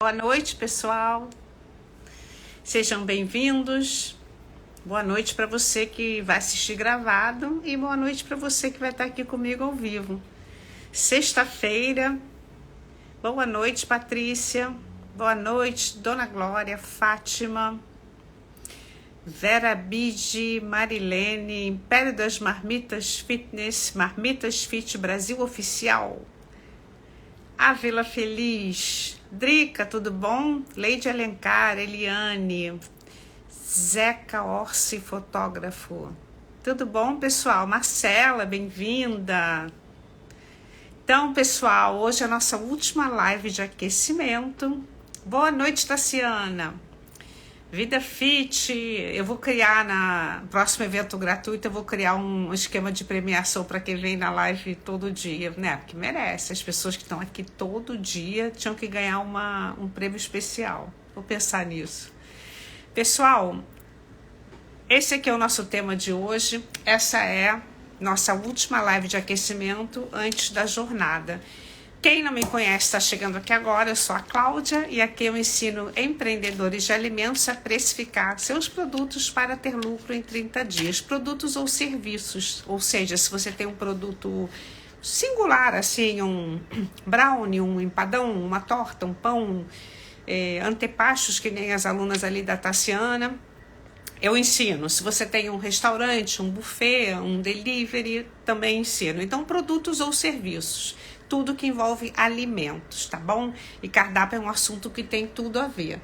Boa noite, pessoal. Sejam bem-vindos. Boa noite para você que vai assistir gravado e boa noite para você que vai estar aqui comigo ao vivo. Sexta-feira. Boa noite, Patrícia. Boa noite, Dona Glória, Fátima, Vera Bide, Marilene, Império das Marmitas Fitness, Marmitas Fit Brasil Oficial, Ávila Feliz, Drica, tudo bom? Leide Alencar, Eliane, Zeca Orsi, fotógrafo. Tudo bom, pessoal? Marcela, bem-vinda. Então, pessoal, hoje é a nossa última live de aquecimento. Boa noite, Tassiana. Vida Fit, eu vou criar no próximo evento gratuito, eu vou criar um esquema de premiação para quem vem na live todo dia, né? Porque merece, as pessoas que estão aqui todo dia tinham que ganhar um prêmio especial. Vou pensar nisso. Pessoal, esse aqui é o nosso tema de hoje, essa é nossa última live de aquecimento antes da jornada. Quem não me conhece está chegando aqui agora, eu sou a Cláudia e aqui eu ensino empreendedores de alimentos a precificar seus produtos para ter lucro em 30 dias. Produtos ou serviços, ou seja, se você tem um produto singular, assim, um brownie, um empadão, uma torta, um pão, antepastos, que nem as alunas ali da Tassiana, eu ensino. Se você tem um restaurante, um buffet, um delivery, também ensino. Então, produtos ou serviços. Tudo que envolve alimentos, tá bom? E cardápio é um assunto que tem tudo a ver.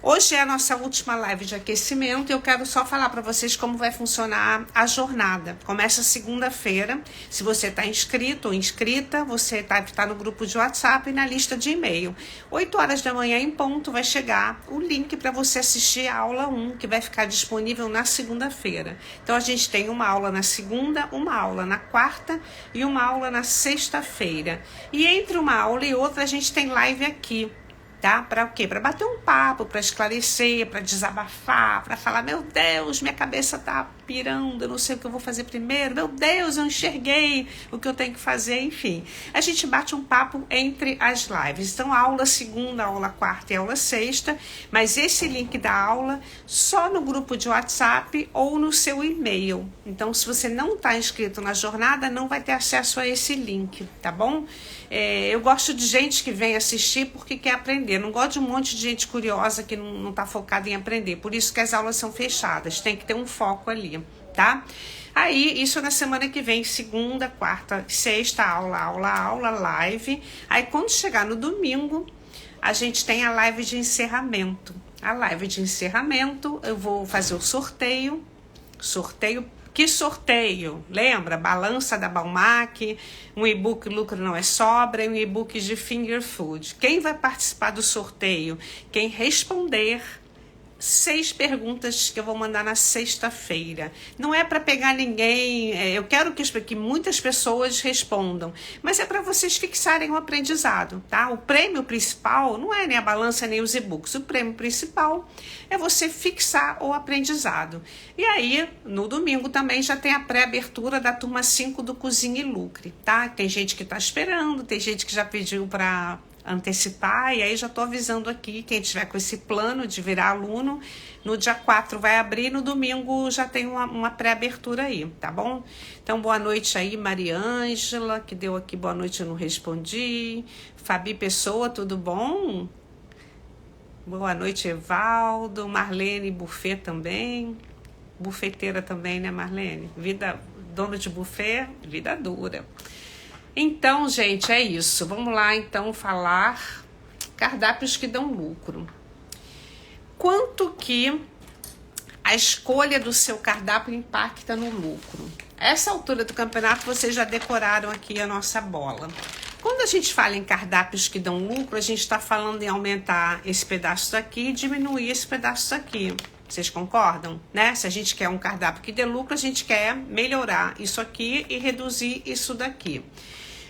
Hoje é a nossa última live de aquecimento e eu quero só falar para vocês como vai funcionar a jornada. Começa segunda-feira. Se você está inscrito ou inscrita, você tá no grupo de WhatsApp e na lista de e-mail. 8 horas da manhã em ponto vai chegar o link para você assistir a aula 1, que vai ficar disponível na segunda-feira. Então a gente tem uma aula na segunda, uma aula na quarta e uma aula na sexta-feira. E entre uma aula e outra a gente tem live aqui. Tá? Para o quê? Para bater um papo, para esclarecer, para desabafar, para falar, meu Deus, minha cabeça tá pirando, eu não sei o que eu vou fazer primeiro, meu Deus, eu enxerguei o que eu tenho que fazer, enfim. A gente bate um papo entre as lives. Então, aula segunda, aula quarta e aula sexta, mas esse link da aula só no grupo de WhatsApp ou no seu e-mail. Então, se você não está inscrito na jornada, não vai ter acesso a esse link, tá bom? Eu gosto de gente que vem assistir porque quer aprender. Não gosto de um monte de gente curiosa que não está focada em aprender. Por isso que as aulas são fechadas. Tem que ter um foco ali, tá? Aí, isso na semana que vem, segunda, quarta, sexta, aula, live. Aí, quando chegar no domingo, a gente tem a live de encerramento. A live de encerramento, eu vou fazer o sorteio. Que sorteio? Lembra? Balança da Balmac, um e-book Lucro Não É Sobra e um e-book de Finger Food. Quem vai participar do sorteio? Quem responder 6 perguntas que eu vou mandar na sexta-feira. Não é para pegar ninguém, eu quero que muitas pessoas respondam, mas é para vocês fixarem o aprendizado, tá? O prêmio principal não é nem a balança nem os e-books, o prêmio principal é você fixar o aprendizado. E aí, no domingo também já tem a pré-abertura da turma 5 do Cozinha e Lucre, tá? Tem gente que tá esperando, tem gente que já pediu para antecipar, e aí já tô avisando aqui, quem tiver com esse plano de virar aluno, no dia 4 vai abrir, no domingo já tem uma pré-abertura aí, tá bom? Então, boa noite aí, Mariângela, que deu aqui boa noite, eu não respondi. Fabi Pessoa, tudo bom? Boa noite, Evaldo. Marlene Buffet também. Bufeteira também, né, Marlene? Dona de buffet, vida dura. Então, gente, é isso. Vamos lá, então, falar cardápios que dão lucro. Quanto que a escolha do seu cardápio impacta no lucro? Essa altura do campeonato, vocês já decoraram aqui a nossa bola. Quando a gente fala em cardápios que dão lucro, a gente está falando em aumentar esse pedaço daqui e diminuir esse pedaço daqui. Vocês concordam, né? Se a gente quer um cardápio que dê lucro, a gente quer melhorar isso aqui e reduzir isso daqui.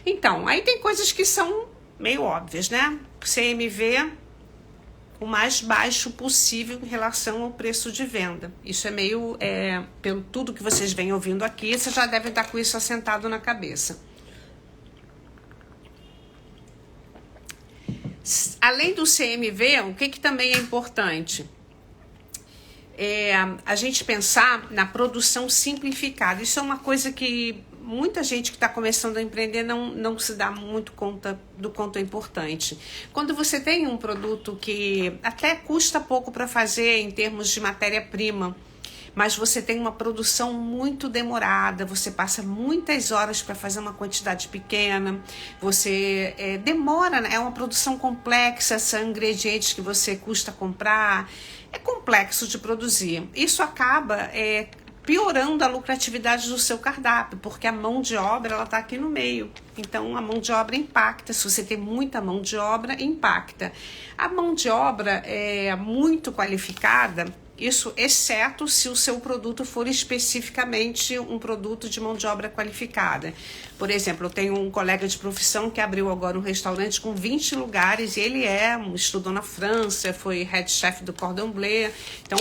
Então, aí tem coisas que são meio óbvias, né? CMV, o mais baixo possível em relação ao preço de venda. Isso é meio, pelo tudo que vocês vêm ouvindo aqui, vocês já devem estar com isso assentado na cabeça. Além do CMV, o que também é importante? A gente pensar na produção simplificada. Isso é uma coisa que muita gente que está começando a empreender não se dá muito conta do quanto é importante. Quando você tem um produto que até custa pouco para fazer em termos de matéria-prima, mas você tem uma produção muito demorada, você passa muitas horas para fazer uma quantidade pequena, você demora, né? É uma produção complexa, são ingredientes que você custa comprar, é complexo de produzir. Isso acaba piorando a lucratividade do seu cardápio, porque a mão de obra ela está aqui no meio. Então a mão de obra impacta. Se você tem muita mão de obra, impacta. A mão de obra é muito qualificada. Isso exceto se o seu produto for especificamente um produto de mão de obra qualificada. Por exemplo, eu tenho um colega de profissão que abriu agora um restaurante com 20 lugares e ele estudou na França, foi head chef do Cordon Bleu. Então,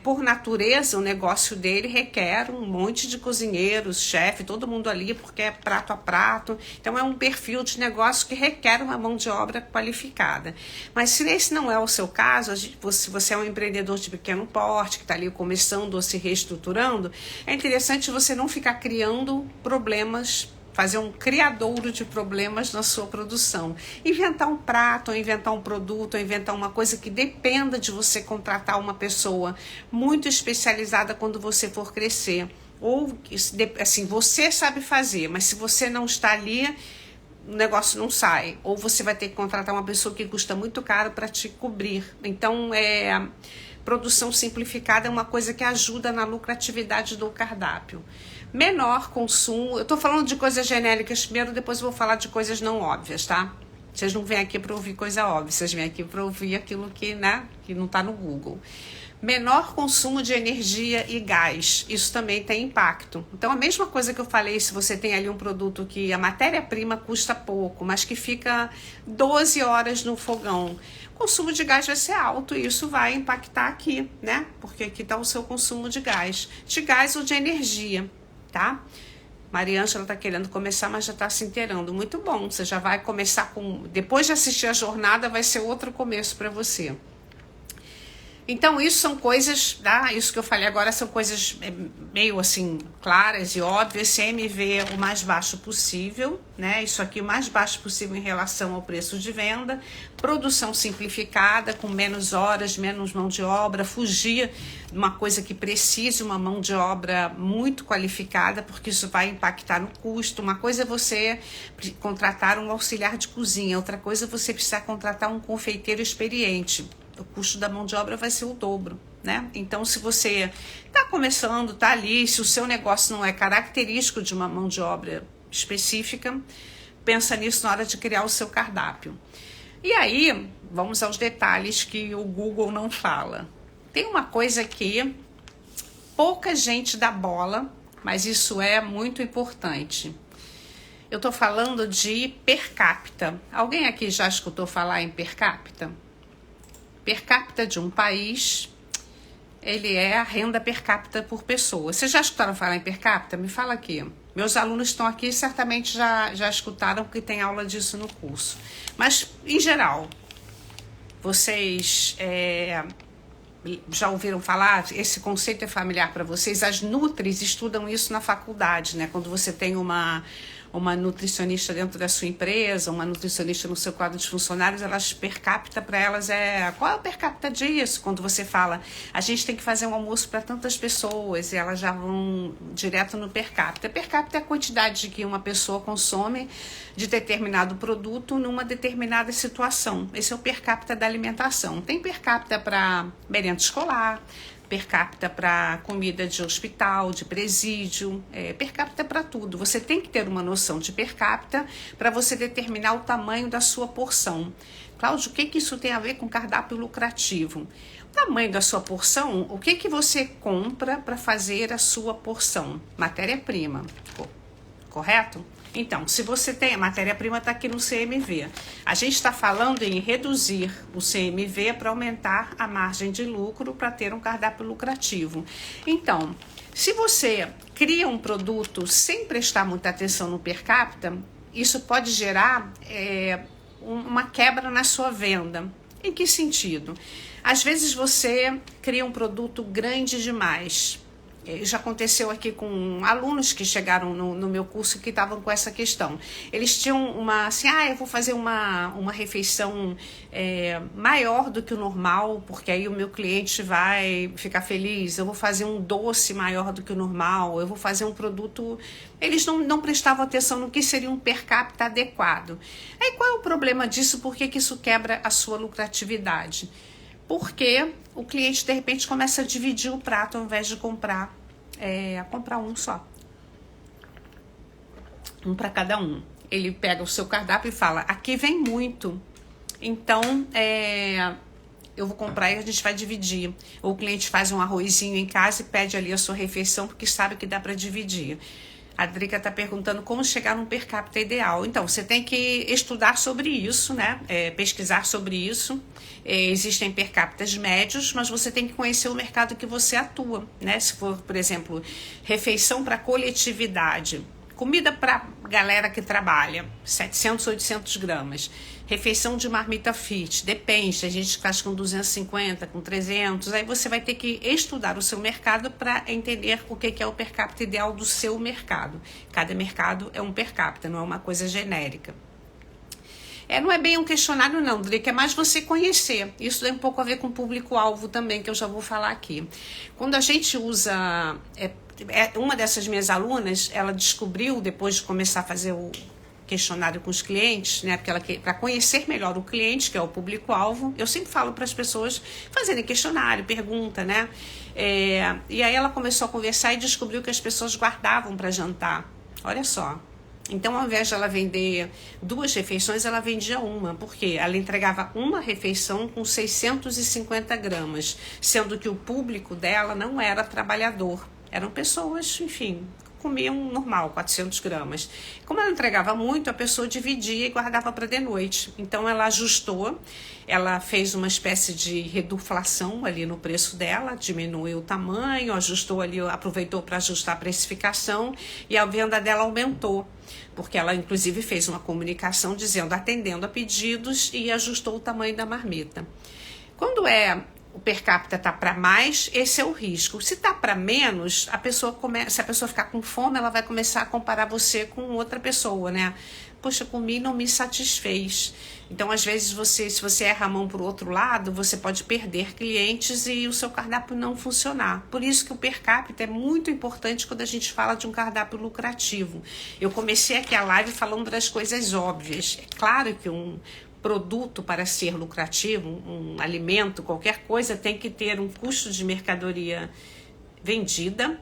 por natureza, o negócio dele requer um monte de cozinheiros, chefe, todo mundo ali, porque é prato a prato. Então, é um perfil de negócio que requer uma mão de obra qualificada. Mas se esse não é o seu caso, se você é um empreendedor de pequeno porte, que está ali começando ou se reestruturando, é interessante você não ficar criando problemas, fazer um criadouro de problemas na sua produção. Inventar um prato, ou inventar um produto, ou inventar uma coisa que dependa de você contratar uma pessoa muito especializada quando você for crescer. Ou, assim, você sabe fazer, mas se você não está ali, o negócio não sai. Ou você vai ter que contratar uma pessoa que custa muito caro para te cobrir. Então, produção simplificada é uma coisa que ajuda na lucratividade do cardápio. Menor consumo, eu estou falando de coisas genéricas primeiro, depois eu vou falar de coisas não óbvias, tá? Vocês não vêm aqui para ouvir coisa óbvia, vocês vêm aqui para ouvir aquilo que não está no Google. Menor consumo de energia e gás, isso também tem impacto. Então, a mesma coisa que eu falei, se você tem ali um produto que a matéria-prima custa pouco, mas que fica 12 horas no fogão, o consumo de gás vai ser alto e isso vai impactar aqui, né? Porque aqui está o seu consumo de gás ou de energia, tá? Mariângela está querendo começar, mas já está se inteirando. Muito bom, você já vai começar depois de assistir a jornada, vai ser outro começo para você. Então, isso são coisas, tá? Isso que eu falei agora são coisas meio assim, claras e óbvias. CMV o mais baixo possível, né? Isso aqui o mais baixo possível em relação ao preço de venda. Produção simplificada, com menos horas, menos mão de obra. Fugir de uma coisa que precise uma mão de obra muito qualificada, porque isso vai impactar no custo. Uma coisa é você contratar um auxiliar de cozinha, outra coisa é você precisar contratar um confeiteiro experiente. O custo da mão de obra vai ser o dobro, né? Então, se você está começando, está ali, se o seu negócio não é característico de uma mão de obra específica, pensa nisso na hora de criar o seu cardápio. E aí, vamos aos detalhes que o Google não fala. Tem uma coisa que pouca gente dá bola, mas isso é muito importante. Eu estou falando de per capita. Alguém aqui já escutou falar em per capita? Per capita de um país, ele é a renda per capita por pessoa. Vocês já escutaram falar em per capita? Me fala aqui. Meus alunos estão aqui e certamente já escutaram, porque tem aula disso no curso. Mas, em geral, vocês já ouviram falar? Esse conceito é familiar para vocês? As Nutris estudam isso na faculdade, né? Quando você tem uma nutricionista dentro da sua empresa, uma nutricionista no seu quadro de funcionários, elas per capita para elas qual é o per capita disso? Quando você fala, a gente tem que fazer um almoço para tantas pessoas, e elas já vão direto no per capita. Per capita é a quantidade que uma pessoa consome de determinado produto numa determinada situação. Esse é o per capita da alimentação. Tem per capita para merenda escolar, per capita para comida de hospital, de presídio, per capita para tudo. Você tem que ter uma noção de per capita para você determinar o tamanho da sua porção. Cláudio, o que isso tem a ver com cardápio lucrativo? O tamanho da sua porção, o que você compra para fazer a sua porção? Matéria-prima, correto? Então, se você tem, a matéria-prima está aqui no CMV. A gente está falando em reduzir o CMV para aumentar a margem de lucro para ter um cardápio lucrativo. Então, se você cria um produto sem prestar muita atenção no per capita, isso pode gerar uma quebra na sua venda. Em que sentido? Às vezes você cria um produto grande demais. Já aconteceu aqui com alunos que chegaram no meu curso que estavam com essa questão. Eles tinham uma, assim, eu vou fazer uma refeição maior do que o normal, porque aí o meu cliente vai ficar feliz. Eu vou fazer um doce maior do que o normal, eu vou fazer um produto... Eles não prestavam atenção no que seria um per capita adequado. Aí qual é o problema disso? Por que isso quebra a sua lucratividade? Porque o cliente, de repente, começa a dividir o prato ao invés de comprar um só. Um para cada um. Ele pega o seu cardápio e fala, aqui vem muito, então eu vou comprar e a gente vai dividir. Ou o cliente faz um arrozinho em casa e pede ali a sua refeição porque sabe que dá para dividir. A Drica está perguntando como chegar num per capita ideal. Então, você tem que estudar sobre isso, né? Pesquisar sobre isso. Existem per capitas médios, mas você tem que conhecer o mercado que você atua, né? Se for, por exemplo, refeição para coletividade, comida para galera que trabalha, 700, 800 gramas. Refeição de marmita fit, depende, a gente faz com 250, com 300, aí você vai ter que estudar o seu mercado para entender o que é o per capita ideal do seu mercado. Cada mercado é um per capita, não é uma coisa genérica. Não é bem um questionário não, Drica, é mais você conhecer. Isso tem um pouco a ver com o público-alvo também, que eu já vou falar aqui. Quando a gente usa... uma dessas minhas alunas, ela descobriu, depois de começar a fazer o questionário com os clientes, né, porque para conhecer melhor o cliente, que é o público-alvo, eu sempre falo para as pessoas fazerem questionário, pergunta, né? E aí ela começou a conversar e descobriu que as pessoas guardavam para jantar. Olha só. Então, ao invés de ela vender 2 refeições, ela vendia uma, porque ela entregava uma refeição com 650 gramas, sendo que o público dela não era trabalhador, eram pessoas, enfim, comiam normal, 400 gramas. Como ela entregava muito, a pessoa dividia e guardava para de noite. Então, ela ajustou, ela fez uma espécie de reduflação ali no preço dela, diminuiu o tamanho, ajustou ali, aproveitou para ajustar a precificação e a venda dela aumentou. Porque ela, inclusive, fez uma comunicação dizendo, atendendo a pedidos e ajustou o tamanho da marmita. Quando o per capita está para mais, esse é o risco. Se está para menos, se a pessoa ficar com fome, ela vai começar a comparar você com outra pessoa, né? Poxa, comi e não me satisfez. Então, às vezes, se você erra a mão para o outro lado, você pode perder clientes e o seu cardápio não funcionar. Por isso que o per capita é muito importante quando a gente fala de um cardápio lucrativo. Eu comecei aqui a live falando das coisas óbvias. É claro que um produto, para ser lucrativo, um alimento, qualquer coisa, tem que ter um custo de mercadoria vendida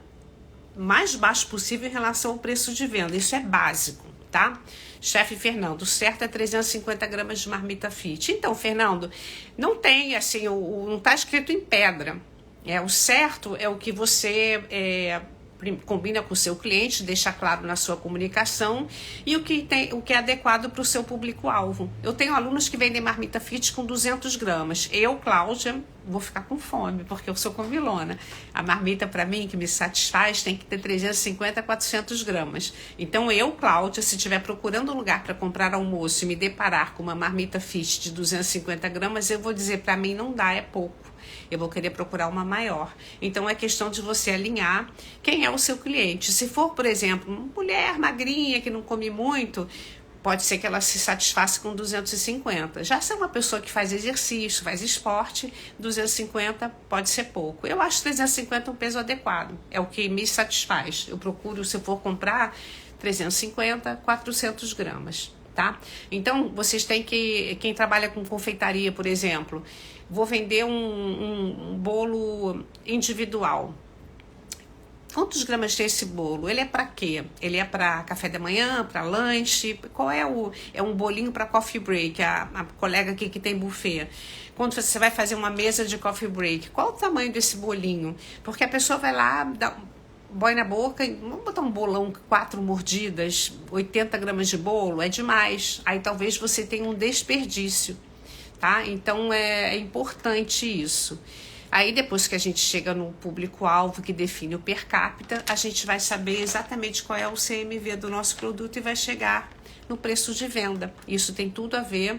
mais baixo possível em relação ao preço de venda. Isso é básico, tá? Chefe Fernando, o certo é 350 gramas de marmita fit. Então, Fernando, não tem, assim, não está escrito em pedra. O certo é o que você combina com o seu cliente, deixa claro na sua comunicação e o que é adequado para o seu público-alvo. Eu tenho alunos que vendem marmita fit com 200 gramas. Eu, Cláudia, vou ficar com fome, porque eu sou comilona. A marmita, para mim, que me satisfaz, tem que ter 350, 400 gramas. Então, eu, Cláudia, se estiver procurando um lugar para comprar almoço e me deparar com uma marmita fit de 250 gramas, eu vou dizer, para mim não dá, é pouco. Eu vou querer procurar uma maior. Então, é questão de você alinhar quem é o seu cliente. Se for, por exemplo, uma mulher magrinha que não come muito, pode ser que ela se satisfaça com 250. Já se é uma pessoa que faz exercício, faz esporte, 250 pode ser pouco. Eu acho 350 um peso adequado. É o que me satisfaz. Eu procuro, se eu for comprar, 350, 400 gramas. Tá? Então, vocês têm que... Quem trabalha com confeitaria, por exemplo, vou vender um bolo individual. Quantos gramas tem esse bolo? Ele é para quê? Ele é para café da manhã, para lanche? Qual é um bolinho para coffee break, a colega aqui que tem buffet. Quando você vai fazer uma mesa de coffee break, qual o tamanho desse bolinho? Porque a pessoa vai lá, põe na boca, vamos botar um bolão, 4 mordidas, 80 gramas de bolo, é demais. Aí talvez você tenha um desperdício, tá? Então é importante isso. Aí depois que a gente chega no público-alvo que define o per capita, a gente vai saber exatamente qual é o CMV do nosso produto e vai chegar no preço de venda. Isso tem tudo a ver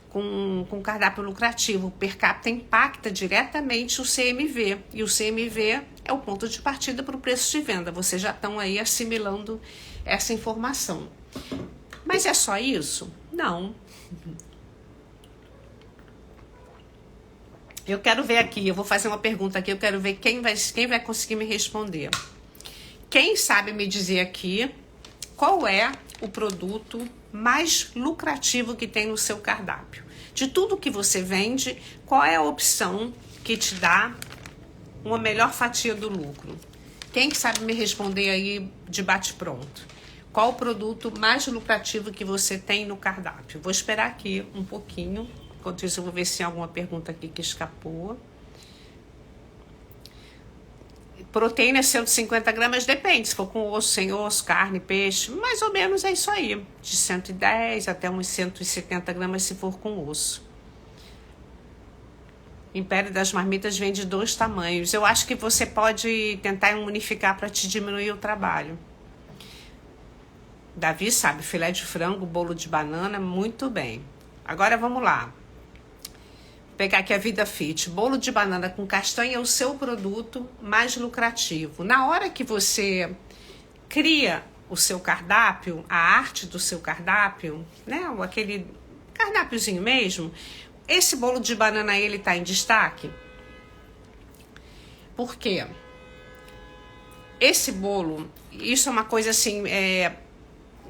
com cardápio lucrativo. O per capita impacta diretamente o CMV, e o CMV é o ponto de partida para o preço de venda. Vocês já estão aí assimilando essa informação. Mas é só isso? Não. Eu quero ver aqui, eu vou fazer uma pergunta aqui, eu quero ver quem vai conseguir me responder. Quem sabe me dizer aqui qual é o produto mais lucrativo que tem no seu cardápio? De tudo que você vende, qual é a opção que te dá uma melhor fatia do lucro? Quem sabe me responder aí de bate-pronto? Qual o produto mais lucrativo que você tem no cardápio? Vou esperar aqui um pouquinho. Enquanto isso, eu vou ver se tem alguma pergunta aqui que escapou. Proteína 150 gramas, depende. Se for com osso, sem osso, carne, peixe, mais ou menos é isso aí. De 110 até uns 170 gramas se for com osso. Império das Marmitas vende 2 tamanhos. Eu acho que você pode tentar unificar para te diminuir o trabalho. Davi sabe, filé de frango, bolo de banana, muito bem. Agora vamos lá. Vou pegar aqui a Vida Fit. Bolo de banana com castanha é o seu produto mais lucrativo. Na hora que você cria o seu cardápio, a arte do seu cardápio, né? Aquele cardápiozinho mesmo, esse bolo de banana ele tá em destaque. Por quê? Esse bolo, isso é uma coisa assim,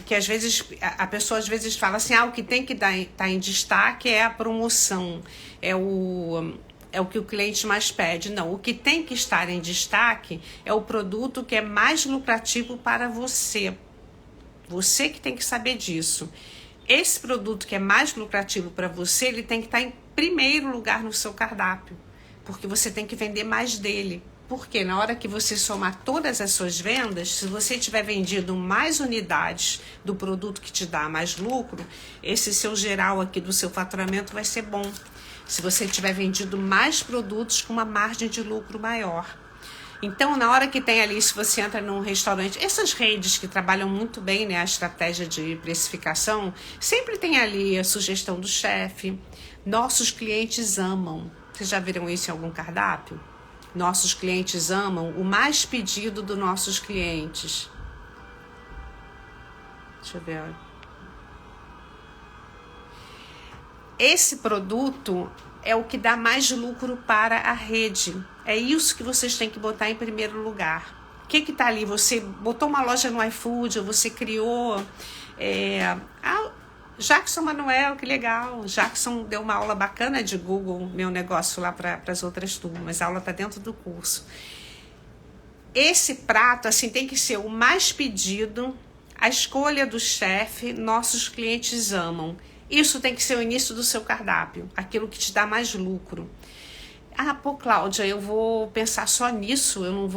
que às vezes a pessoa às vezes fala assim, o que tem que estar em destaque é a promoção, é o que o cliente mais pede. Não, o que tem que estar em destaque é o produto que é mais lucrativo para você. Você que tem que saber disso. Esse produto que é mais lucrativo para você, ele tem que estar em primeiro lugar no seu cardápio, porque você tem que vender mais dele. Porque na hora que você somar todas as suas vendas, se você tiver vendido mais unidades do produto que te dá mais lucro, esse seu geral aqui do seu faturamento vai ser bom. Se você tiver vendido mais produtos com uma margem de lucro maior. Então, na hora que tem ali, se você entra num restaurante, essas redes que trabalham muito bem, né, a estratégia de precificação, sempre tem ali a sugestão do chefe. Nossos clientes amam. Vocês já viram isso em algum cardápio? Nossos clientes amam, o mais pedido dos nossos clientes. Deixa eu ver. Esse produto é o que dá mais lucro para a rede. É isso que vocês têm que botar em primeiro lugar. O que está ali? Você botou uma loja no iFood, ou você criou... Jackson Manuel, que legal. Jackson deu uma aula bacana de Google, meu negócio lá para as outras turmas. A aula está dentro do curso. Esse prato assim tem que ser o mais pedido, a escolha do chefe, nossos clientes amam. Isso tem que ser o início do seu cardápio, aquilo que te dá mais lucro. Cláudia, eu vou pensar só nisso, eu não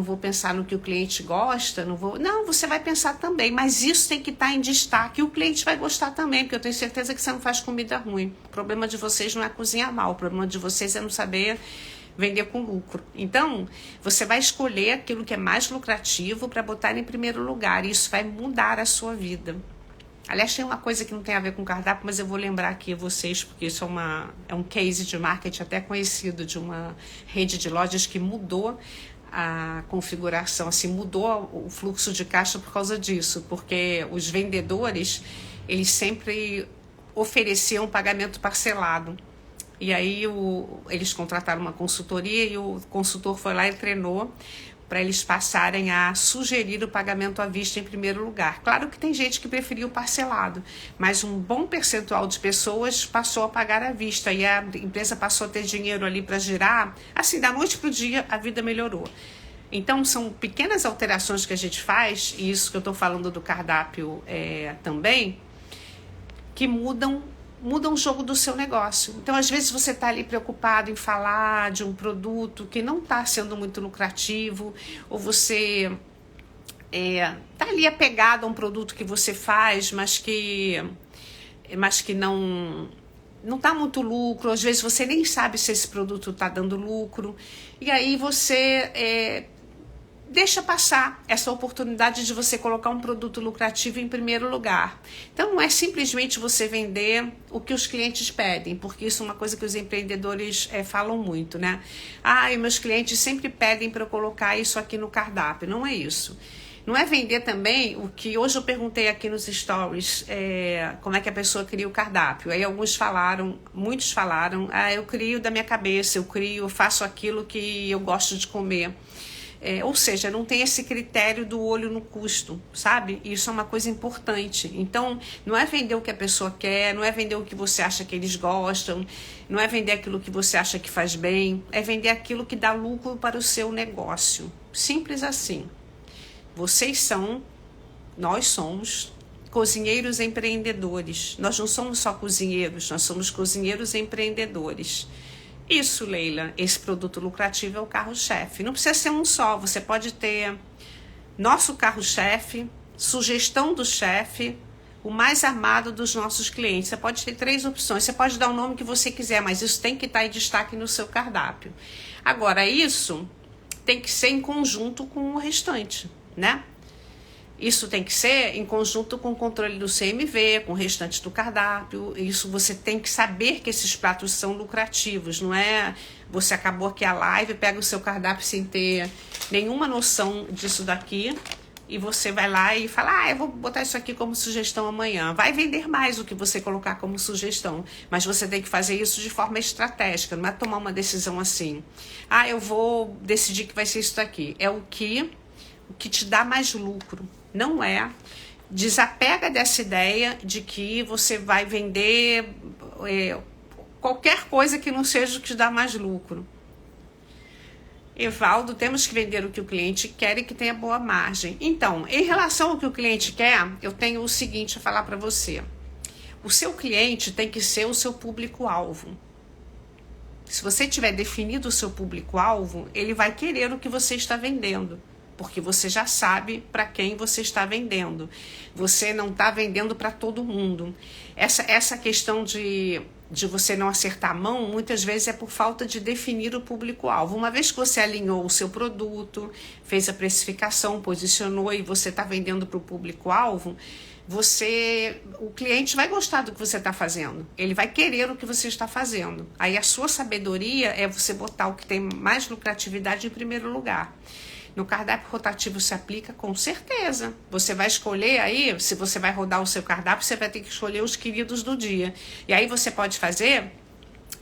vou pensar no que o cliente gosta, Não, você vai pensar também, mas isso tem que estar em destaque, e o cliente vai gostar também, porque eu tenho certeza que você não faz comida ruim. O problema de vocês não é cozinhar mal, o problema de vocês é não saber vender com lucro. Então, você vai escolher aquilo que é mais lucrativo para botar em primeiro lugar, e isso vai mudar a sua vida. Aliás, tem uma coisa que não tem a ver com cardápio, mas eu vou lembrar aqui a vocês, porque isso é um case de marketing até conhecido, de uma rede de lojas que mudou a configuração, assim, mudou o fluxo de caixa por causa disso, porque os vendedores, eles sempre ofereciam pagamento parcelado. E aí eles contrataram uma consultoria e o consultor foi lá e treinou para eles passarem a sugerir o pagamento à vista em primeiro lugar. Claro que tem gente que preferiu parcelado, mas um bom percentual de pessoas passou a pagar à vista e a empresa passou a ter dinheiro ali para girar. Assim, da noite para o dia, a vida melhorou. Então, são pequenas alterações que a gente faz, e isso que eu estou falando do cardápio também, que mudam o jogo do seu negócio. Então, às vezes você está ali preocupado em falar de um produto que não está sendo muito lucrativo, ou você está ali apegado a um produto que você faz, mas que não está muito lucro. Às vezes você nem sabe se esse produto está dando lucro, e aí você deixa passar essa oportunidade de você colocar um produto lucrativo em primeiro lugar. Então não é simplesmente você vender o que os clientes pedem, porque isso é uma coisa que os empreendedores falam muito, né? E meus clientes sempre pedem para eu colocar isso aqui no cardápio. Não é isso. Não é vender também o que hoje eu perguntei aqui nos stories, como é que a pessoa cria o cardápio. Aí muitos falaram, eu crio da minha cabeça, eu faço aquilo que eu gosto de comer. Ou seja, não tem esse critério do olho no custo, sabe? Isso é uma coisa importante. Então, não é vender o que a pessoa quer, não é vender o que você acha que eles gostam, não é vender aquilo que você acha que faz bem, é vender aquilo que dá lucro para o seu negócio. Simples assim. Nós somos cozinheiros empreendedores. Nós não somos só cozinheiros, nós somos cozinheiros empreendedores. Isso, Leila, esse produto lucrativo é o carro-chefe. Não precisa ser um só, você pode ter nosso carro-chefe, sugestão do chefe, o mais amado dos nossos clientes. Você pode ter 3 opções, você pode dar o nome que você quiser, mas isso tem que estar em destaque no seu cardápio. Agora, isso tem que ser em conjunto com o restante, né? Isso tem que ser em conjunto com o controle do CMV, com o restante do cardápio. Isso você tem que saber que esses pratos são lucrativos, não é? Você acabou aqui a live, pega o seu cardápio sem ter nenhuma noção disso daqui e você vai lá e fala, eu vou botar isso aqui como sugestão amanhã. Vai vender mais o que você colocar como sugestão, mas você tem que fazer isso de forma estratégica, não é tomar uma decisão assim. Eu vou decidir que vai ser isso daqui. É o que te dá mais lucro. Não é. Desapega dessa ideia de que você vai vender qualquer coisa que não seja o que te dá mais lucro. Evaldo, temos que vender o que o cliente quer e que tenha boa margem. Então, em relação ao que o cliente quer, eu tenho o seguinte a falar para você. O seu cliente tem que ser o seu público-alvo. Se você tiver definido o seu público-alvo, ele vai querer o que você está vendendo. Porque você já sabe para quem você está vendendo. Você não está vendendo para todo mundo. Essa questão de você não acertar a mão, muitas vezes é por falta de definir o público-alvo. Uma vez que você alinhou o seu produto, fez a precificação, posicionou e você está vendendo para o público-alvo, o cliente vai gostar do que você está fazendo. Ele vai querer o que você está fazendo. Aí a sua sabedoria é você botar o que tem mais lucratividade em primeiro lugar. No cardápio rotativo se aplica com certeza. Você vai escolher aí, se você vai rodar o seu cardápio, você vai ter que escolher os queridos do dia. E aí você pode fazer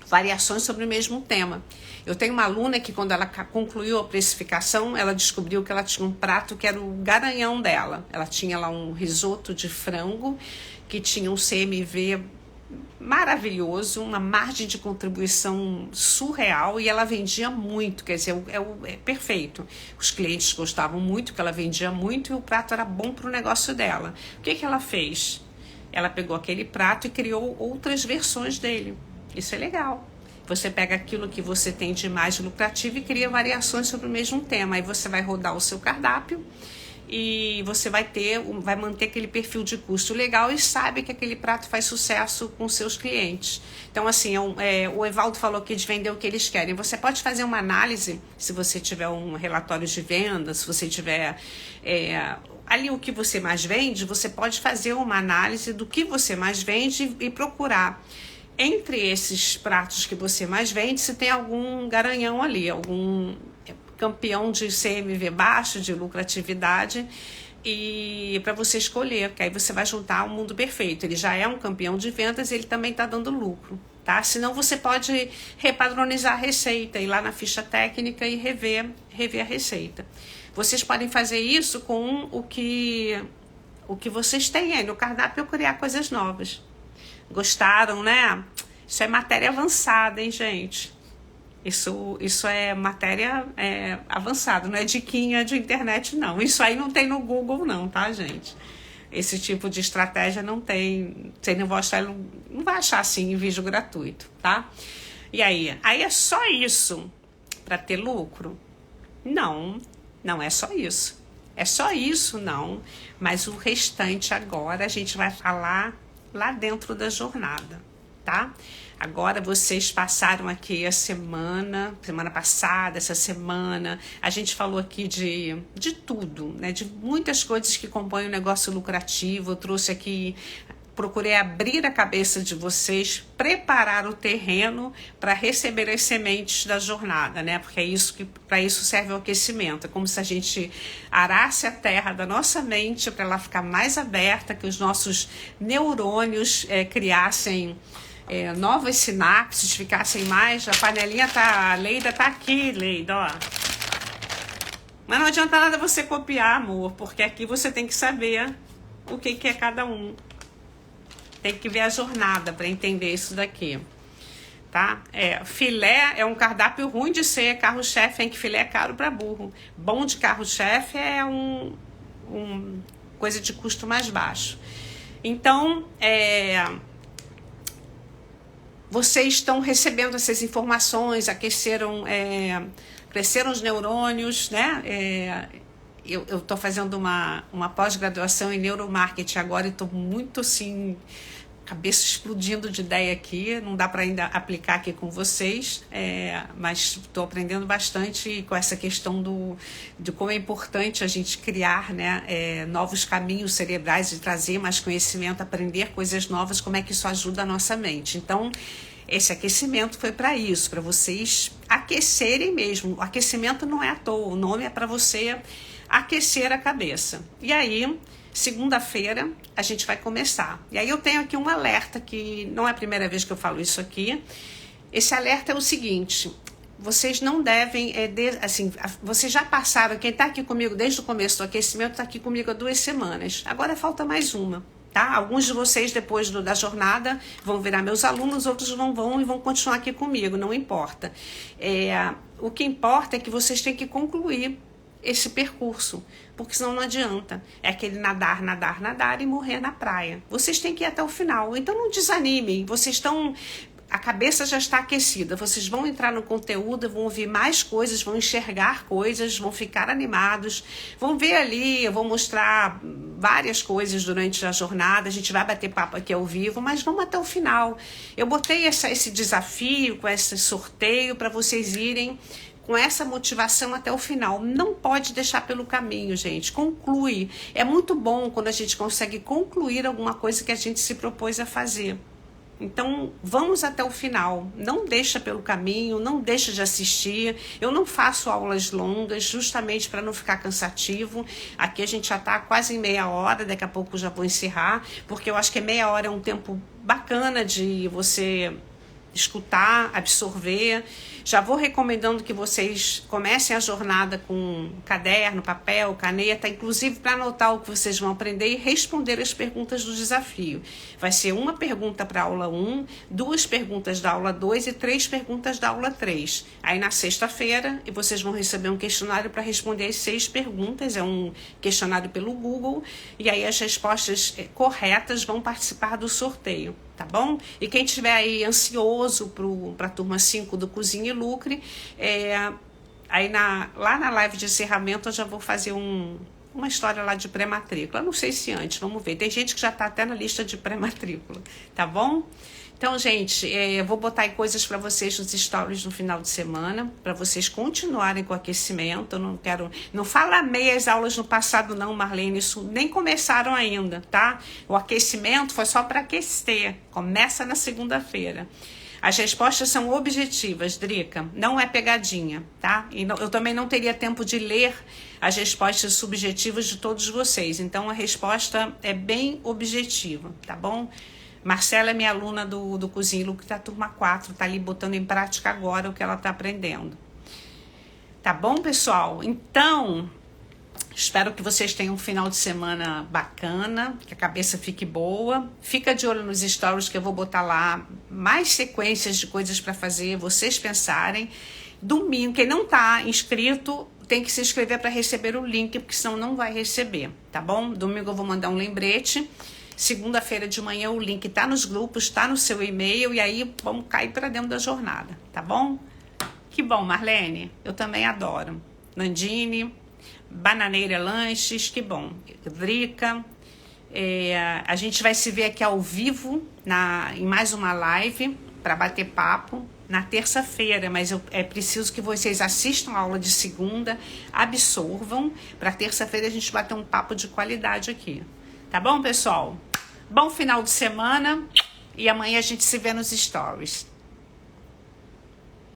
variações sobre o mesmo tema. Eu tenho uma aluna que quando ela concluiu a precificação, ela descobriu que ela tinha um prato que era o garanhão dela. Ela tinha lá um risoto de frango, que tinha um CMV maravilhoso, uma margem de contribuição surreal e ela vendia muito, quer dizer, é perfeito. Os clientes gostavam muito, porque ela vendia muito e o prato era bom para o negócio dela. O que ela fez? Ela pegou aquele prato e criou outras versões dele. Isso é legal. Você pega aquilo que você tem de mais lucrativo e cria variações sobre o mesmo tema. Aí você vai rodar o seu cardápio e você vai manter aquele perfil de custo legal e sabe que aquele prato faz sucesso com seus clientes. Então, assim, o Evaldo falou aqui de vender o que eles querem. Você pode fazer uma análise, se você tiver um relatório de venda, se você tiver ali o que você mais vende, você pode fazer uma análise do que você mais vende e procurar entre esses pratos que você mais vende, se tem algum garanhão ali, algum campeão de CMV baixo, de lucratividade, e para você escolher, que aí você vai juntar o mundo perfeito. Ele já é um campeão de vendas e ele também está dando lucro, tá? Senão você pode repadronizar a receita, ir lá na ficha técnica e rever a receita. Vocês podem fazer isso com o que vocês têm aí no cardápio, criar coisas novas. Gostaram, né? Isso é matéria avançada, hein, gente? Isso é matéria avançada, não é diquinha de internet, não. Isso aí não tem no Google, não, tá, gente? Esse tipo de estratégia não tem. Você não vai achar assim em vídeo gratuito, tá? E aí é só isso para ter lucro? Não, não é só isso. É só isso, não. Mas o restante agora a gente vai falar lá dentro da jornada, tá? Agora vocês passaram aqui a semana passada, essa semana, a gente falou aqui de tudo, né? De muitas coisas que compõem o negócio lucrativo. Eu trouxe aqui, procurei abrir a cabeça de vocês, preparar o terreno para receber as sementes da jornada, né? Porque é isso que para isso serve o aquecimento. É como se a gente arasse a terra da nossa mente para ela ficar mais aberta, que os nossos neurônios criassem novas sinapses, ficassem mais. A panelinha a Leida tá aqui, Leida, ó. Mas não adianta nada você copiar, amor, porque aqui você tem que saber o que é cada um. Tem que ver a jornada para entender isso daqui, tá? Filé é um cardápio ruim de ser carro-chefe, hein? Que filé é caro para burro. Bom de carro-chefe é coisa de custo mais baixo. Então, vocês estão recebendo essas informações, cresceram os neurônios, né? Eu estou fazendo uma pós-graduação em neuromarketing agora e estou muito assim, cabeça explodindo de ideia aqui. Não dá para ainda aplicar aqui com vocês, mas estou aprendendo bastante com essa questão de como é importante a gente criar, né, novos caminhos cerebrais e trazer mais conhecimento, aprender coisas novas, como é que isso ajuda a nossa mente. Então, esse aquecimento foi para isso, para vocês aquecerem mesmo. O aquecimento não é à toa, o nome é para você aquecer a cabeça. E aí, segunda-feira, a gente vai começar. E aí eu tenho aqui um alerta, que não é a primeira vez que eu falo isso aqui. Esse alerta é o seguinte: vocês não devem, vocês já passaram, quem está aqui comigo desde o começo do aquecimento está aqui comigo há 2 semanas. Agora falta mais uma. Tá? Alguns de vocês, depois da jornada, vão virar meus alunos, outros não vão e vão continuar aqui comigo, não importa. O que importa é que vocês têm que concluir esse percurso, porque senão não adianta. É aquele nadar, nadar, nadar e morrer na praia. Vocês têm que ir até o final. Então não desanimem, a cabeça já está aquecida, vocês vão entrar no conteúdo, vão ouvir mais coisas, vão enxergar coisas, vão ficar animados, vão ver ali, eu vou mostrar várias coisas durante a jornada, a gente vai bater papo aqui ao vivo, mas vamos até o final. Eu botei esse desafio, com esse sorteio, para vocês irem com essa motivação até o final. Não pode deixar pelo caminho, gente. Conclui. É muito bom quando a gente consegue concluir alguma coisa que a gente se propôs a fazer. Então, vamos até o final. Não deixa pelo caminho, não deixa de assistir. Eu não faço aulas longas, justamente para não ficar cansativo. Aqui a gente já está quase em meia hora, daqui a pouco eu já vou encerrar, porque eu acho que meia hora é um tempo bacana de você escutar, absorver. Já vou recomendando que vocês comecem a jornada com caderno, papel, caneta, inclusive para anotar o que vocês vão aprender e responder as perguntas do desafio. Vai ser uma pergunta para a aula 1, 2 perguntas da aula 2 e 3 perguntas da aula 3. Aí na sexta-feira vocês vão receber um questionário para responder as 6 perguntas, é um questionário pelo Google, e aí as respostas corretas vão participar do sorteio. Tá bom? E quem estiver aí ansioso para a turma 5 do Cozinha e Lucre, aí lá na live de encerramento eu já vou fazer uma história lá de pré-matrícula. Eu não sei se antes, vamos ver. Tem gente que já está até na lista de pré-matrícula, tá bom? Então, gente, eu vou botar aí coisas para vocês nos stories no final de semana, para vocês continuarem com o aquecimento. Eu não fala meias aulas no passado não, Marlene, isso nem começaram ainda, tá? O aquecimento foi só para aquecer, começa na segunda-feira. As respostas são objetivas, Drica, não é pegadinha, tá? E eu também não teria tempo de ler as respostas subjetivas de todos vocês, então a resposta é bem objetiva, tá bom? Marcela é minha aluna do Cozinha e Lucre, tá turma 4, tá ali botando em prática agora o que ela tá aprendendo. Tá bom, pessoal? Então, espero que vocês tenham um final de semana bacana, que a cabeça fique boa. Fica de olho nos stories que eu vou botar lá mais sequências de coisas para fazer, vocês pensarem. Domingo, quem não tá inscrito, tem que se inscrever para receber o link, porque senão não vai receber, tá bom? Domingo eu vou mandar um lembrete. Segunda-feira de manhã o link tá nos grupos, tá no seu e-mail, e aí vamos cair para dentro da jornada, tá bom? Que bom, Marlene, eu também adoro. Nandine, Bananeira Lanches, que bom. Drica, a gente vai se ver aqui ao vivo em mais uma live, para bater papo na terça-feira, mas é preciso que vocês assistam a aula de segunda, absorvam, para terça-feira a gente bater um papo de qualidade aqui. Tá bom, pessoal? Bom final de semana e amanhã a gente se vê nos stories.